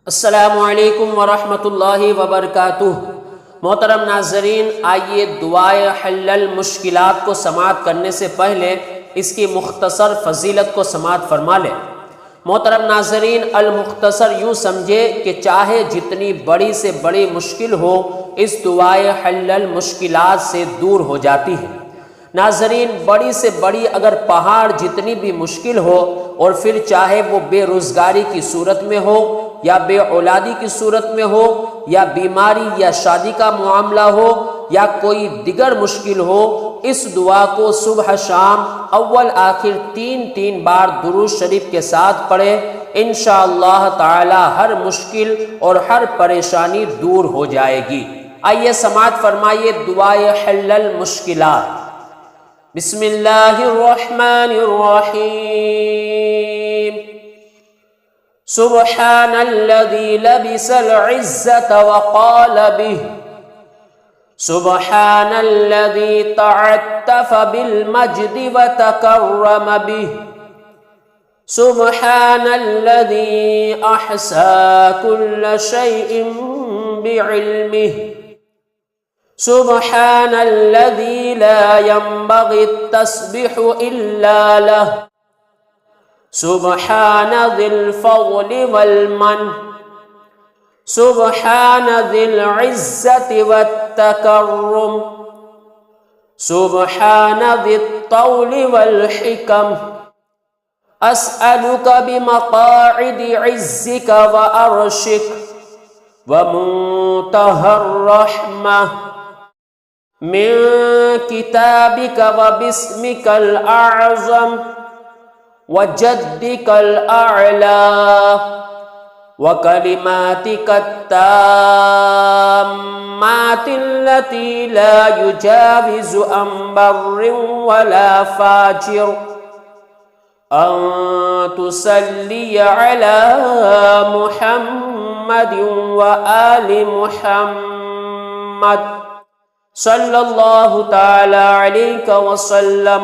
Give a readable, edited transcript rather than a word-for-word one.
السلام علیکم ورحمۃ اللہ وبرکاتہ۔ محترم ناظرین، آئیے دعائے حل المشکلات کو سماعت کرنے سے پہلے اس کی مختصر فضیلت کو سماعت فرما لیں۔ محترم ناظرین، المختصر یوں سمجھے کہ چاہے جتنی بڑی سے بڑی مشکل ہو، اس دعائے حل المشکلات سے دور ہو جاتی ہے۔ ناظرین، بڑی سے بڑی اگر پہاڑ جتنی بھی مشکل ہو، اور پھر چاہے وہ بے روزگاری کی صورت میں ہو، یا بے اولادی کی صورت میں ہو، یا بیماری یا شادی کا معاملہ ہو، یا کوئی دیگر مشکل ہو، اس دعا کو صبح شام اول آخر تین بار درود شریف کے ساتھ پڑھے۔ انشاءاللہ تعالی ہر مشکل اور ہر پریشانی دور ہو جائے گی۔ آئیے سماعت فرمائیے دعائے حل المشکلات۔ بسم اللہ الرحمن الرحیم۔ سبحان الذي لبس العزة وقال به، سبحان الذي تعتف بالمجد وتكرم به، سبحان الذي أحصى كل شيء بعلمه، سبحان الذي لا ينبغي التسبيح إلا له، سبحان ذي الفضل والمن، سبحان ذي العزة والتكرم، سبحان ذي الطول والحكم، أسألك بمقاعد عزك وأرشك ومنتهى الرحمة من كتابك وباسمك الأعظم وجدك الأعلى وكلماتك التامات التي لا يجاوز عن بر ولا فاجر، أن تصلي على محمد وآل محمد صلی اللہ تعالی علیہ وسلم